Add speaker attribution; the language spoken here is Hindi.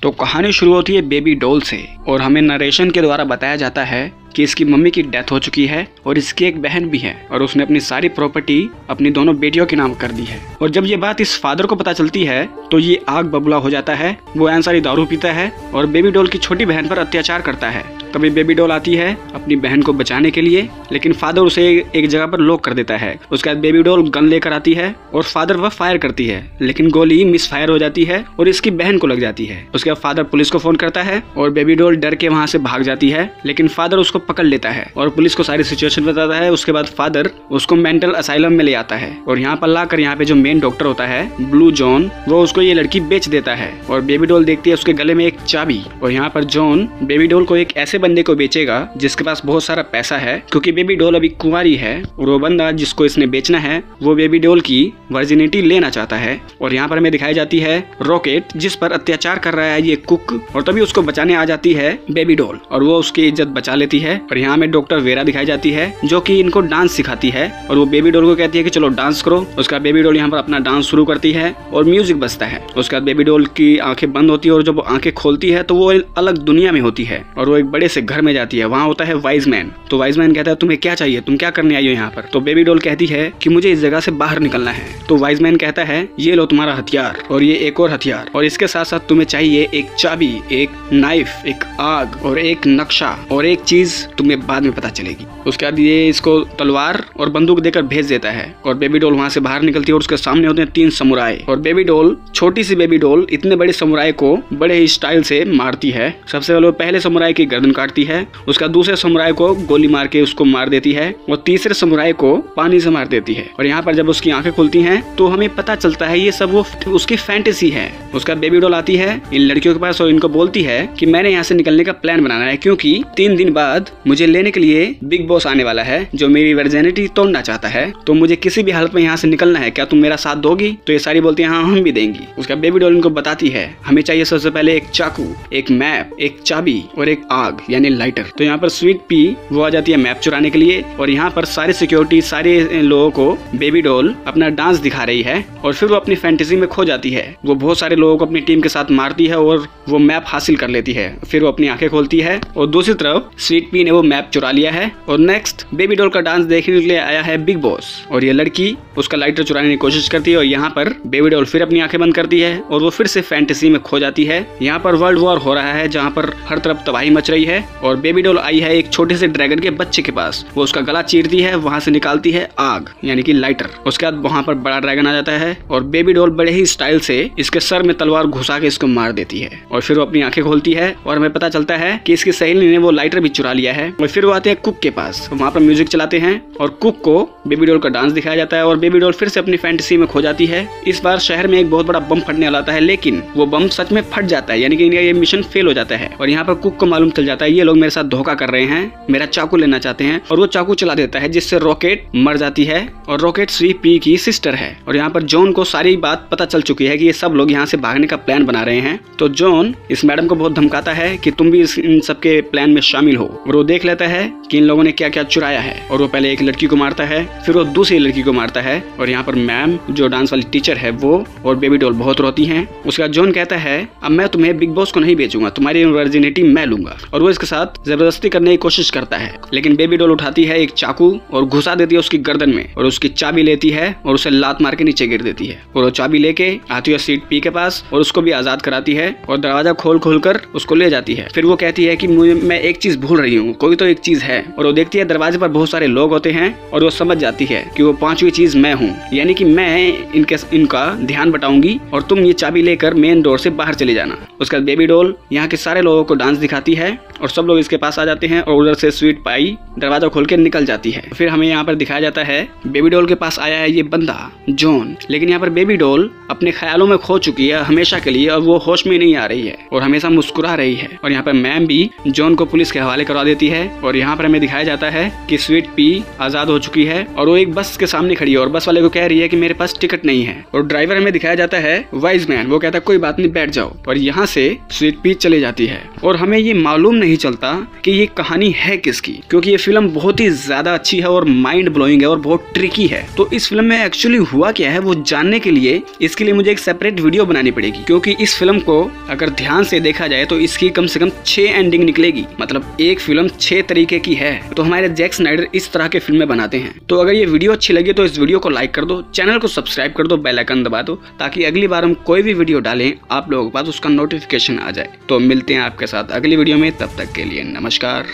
Speaker 1: तो कहानी शुरू होती है बेबी डॉल से और हमें नरेशन के द्वारा बताया जाता है कि इसकी मम्मी की डेथ हो चुकी है और इसकी एक बहन भी है और उसने अपनी सारी प्रॉपर्टी अपनी दोनों बेटियों के नाम कर दी है। और जब ये बात इस फादर को पता चलती है तो ये आग बबूला हो जाता है। वो ऐन सारी दारू पीता है और बेबी डॉल की छोटी बहन पर अत्याचार करता है। तभी बेबी डॉल आती है अपनी बहन को बचाने के लिए, लेकिन फादर उसे एक जगह पर लॉक कर देता है। उसके बाद बेबी डॉल गन लेकर आती है और फादर वह फायर करती है, लेकिन गोली मिस फायर हो जाती है और इसकी बहन को लग जाती है। उसके बाद फादर पुलिस को फोन करता है और बेबी डॉल डर के वहाँ से भाग जाती है, लेकिन फादर उसको पकड़ लेता है और पुलिस को सारी सिचुएशन बताता है। उसके बाद फादर उसको मेंटल असाइलम में ले आता है और यहाँ पर लाकर यहाँ पे जो मेन डॉक्टर होता है ब्लू जॉन, वो उसको ये लड़की बेच देता है। और बेबी डॉल देखती है उसके गले में एक चाबी और यहाँ पर जॉन बेबी डॉल को एक ऐसे बंदे को बेचेगा जिसके पास बहुत सारा पैसा है, क्योंकि बेबी डॉल अभी कुंवारी है और वो बंदा जिसको इसने बेचना है वो बेबी डॉल की वर्जिनिटी लेना चाहता है। और यहाँ पर हमें दिखाई जाती है रॉकेट जिस पर अत्याचार कर रहा है ये कुक, और तभी उसको बचाने आ जाती है बेबी डॉल और वो उसकी इज्जत बचा लेती है। और यहाँ में डॉक्टर वेरा दिखाई जाती है जो कि इनको डांस सिखाती है और वो बेबी डॉल को कहती है कि चलो डांस करो। उसका बेबी डॉल यहाँ पर अपना डांस शुरू करती है और म्यूजिक बजता है। उसके बाद बेबी डॉल की आंखें बंद होती है और जब वो आंखें खोलती है तो वो अलग दुनिया में होती है और वो एक बड़े से घर में जाती है। वहाँ होता है वाइज मैन। तो वाइज मैन कहता है तुम्हें क्या चाहिए, तुम क्या करने आई हो यहाँ पर। तो बेबी डॉल कहती है कि मुझे इस जगह से बाहर निकलना है। तो वाइज मैन कहता है ये लो तुम्हारा हथियार और ये एक और हथियार, और इसके साथ साथ तुम्हें चाहिए एक चाबी, एक नाइफ, एक आग और एक नक्शा, और एक चीज तुम्हें बाद में पता चलेगी। उसके बाद ये इसको तलवार और बंदूक देकर भेज देता है और बेबी डॉल वहाँ से बाहर निकलती है और उसके सामने होते हैं 3 समुराई। और बेबी डॉल, छोटी सी बेबी डॉल, इतने बड़े समुराई को बड़े ही स्टाइल से मारती है। सबसे पहले पहले समुराई की गर्दन काटती है, उसका दूसरे समुराई को गोली मार के उसको मार देती है और तीसरे समुराई को पानी से मार देती है। और यहाँ पर जब उसकी आंखें खुलती हैं तो हमें पता चलता है ये सब वो उसकी फैंटेसी है। उसका बेबी डॉल आती है इन लड़कियों के पास और इनको बोलती है कि मैंने यहाँ से निकलने का प्लान बनाना है, क्योंकि 3 दिन बाद मुझे लेने के लिए बिग बॉस आने वाला है जो मेरी वर्जिनिटी तोड़ना चाहता है। तो मुझे किसी भी हालत में यहाँ से निकलना है, क्या तुम मेरा साथ दोगी। तो ये सारी बोलती है हाँ हम भी देंगी। उसका बेबी डॉल इनको बताती है हमें चाहिए सबसे पहले एक चाकू, एक मैप, एक चाबी और एक आग यानी लाइटर। तो यहाँ पर स्वीट पी वो आ जाती है मैप चुराने के लिए और यहाँ पर सारी सिक्योरिटी सारे लोगों को बेबी डॉल अपना डांस दिखा रही है और फिर वो अपनी फैंटेसी में खो जाती है। वो बहुत सारे लोगों को अपनी टीम के साथ मारती है और वो मैप हासिल कर लेती है। फिर वो अपनी आंखें खोलती है और दूसरी तरफ स्वीट पी ने वो मैप चुरा लिया है। और नेक्स्ट बेबी डॉल का डांस देखने के लिए आया है बिग बॉस और ये लड़की उसका लाइटर चुराने की कोशिश करती है और यहाँ पर बेबी डॉल फिर अपनी आंखें बंद करती है और वो फिर से फैंटेसी में खो जाती है। यहाँ पर वर्ल्ड वॉर हो रहा है जहाँ पर हर तरफ तबाही मच रही है और बेबी डॉल आई है एक छोटे से ड्रैगन के बच्चे के पास। वो उसका गला चीरती है, वहाँ से निकालती है आग यानी कि लाइटर। उसके बाद वहाँ पर बड़ा ड्रैगन आ जाता है और बेबी डॉल बड़े ही स्टाइल से इसके सर में तलवार घुसा के इसको मार देती है और फिर वो अपनी आंखें खोलती है और हमें पता चलता है कि इसकी सहेली ने वो लाइटर भी चुरा लिया है। और फिर वो आते हैं कुक के पास, वहाँ पर म्यूजिक चलाते हैं और कुक को बेबी डॉल का डांस दिखाया जाता है और बेबी डॉल फिर से अपनी फैंटेसी में खो जाती है। इस बार शहर में एक बहुत बड़ा बम फटने वाला था, लेकिन वो बम सच में फट जाता है यानी कि ये मिशन फेल हो जाता है। और यहाँ पर कुक को मालूम चल जाता है ये लोग मेरे साथ धोखा कर रहे हैं, मेरा चाकू लेना चाहते हैं और वो चाकू चला देता है जिससे रॉकेट मर जाती है और रॉकेट स्वीट पी की सिस्टर है। और यहाँ पर जॉन को सारी बात पता चल चुकी है कि ये सब लोग यहाँ से भागने का प्लान बना रहे हैं। तो जॉन इस मैडम को बहुत धमकाता है कि तुम भी इन सबके प्लान में शामिल हो और वो देख लेता है कि इन लोगों ने क्या क्या चुराया है। और वो पहले एक लड़की को मारता है, फिर वो दूसरी लड़की को मारता है और यहाँ पर मैम जो डांस वाली टीचर है वो और बेबी डॉल बहुत रोती हैं। उसके बाद जॉन कहता है अब मैं तुम्हें बिग बॉस को नहीं बेचूंगा, तुम्हारी वर्जिनिटी मैं लूंगा। और वो इसके साथ जबरदस्ती करने की कोशिश करता है, लेकिन बेबी डॉल उठाती है एक चाकू और घुसा देती है उसकी गर्दन में और उसकी चाबी लेती है और उसे लात मार के नीचे गिर देती है। और वो चाबी लेके आती है स्वीट पी के पास और उसको भी आजाद कराती है और दरवाजा खोल कर उसको ले जाती है। फिर वो कहती है कि मैं एक चीज भूल रही हूँ, कोई तो एक चीज है। और वो देखती है दरवाजे पर बहुत सारे लोग होते हैं और वो समझ जाती है कि वो 5वीं चीज मैं हूँ, यानी कि मैं इनका ध्यान बटाऊंगी और तुम ये चाबी लेकर मेन डोर से बाहर चले जाना। उसके बाद बेबी डॉल यहाँ के सारे लोगों को डांस दिखाती है और सब लोग इसके पास आ जाते हैं और उधर से स्वीट पाई दरवाजा खोल के निकल जाती है। फिर हमें यहाँ पर दिखाया जाता है बेबी डॉल के पास आया है ये बंदा जॉन, लेकिन यहाँ पर बेबी डॉल अपने ख्यालों में खो चुकी है हमेशा के लिए और वो होश में नहीं आ रही है और हमेशा मुस्कुरा रही है। और यहाँ पर मैम भी जॉन को पुलिस के हवाले करवा देती है और यहाँ पर हमें दिखाया जाता है कि स्वीट पी आजाद हो चुकी है और वो एक बस के सामने खड़ी है और बस वाले को कह रही है कि मेरे पास टिकट नहीं है। और ड्राइवर हमें दिखाया जाता है वाइज मैन, वो कहता है कोई बात नहीं बैठ जाओ और यहाँ से स्वीट पी चली जाती है। और हमें ये मालूम नहीं नहीं चलता कि ये कहानी है किसकी, क्योंकि ये फिल्म बहुत ही ज्यादा अच्छी है और माइंड ब्लोइंग है और बहुत ट्रिकी है। तो इस फिल्म में एक्चुअली हुआ क्या है वो जानने के लिए इसके लिए मुझे एक सेपरेट वीडियो बनानी पड़ेगी, क्योंकि इस फिल्म को अगर ध्यान से देखा जाए तो इसकी कम से कम 6 एंडिंग निकलेगी। मतलब एक फिल्म 6 तरीके की है। तो हमारे जैक स्नाइडर इस तरह के फिल्में बनाते हैं। तो अगर ये वीडियो अच्छी लगी तो इस वीडियो को लाइक कर दो, चैनल को सब्सक्राइब कर दो, बेल आइकन दबा दो, ताकि अगली बार हम कोई भी वीडियो डालें आप लोगों के पास उसका नोटिफिकेशन आ जाए। तो मिलते हैं आपके साथ अगली वीडियो में, तब तक के लिए नमस्कार।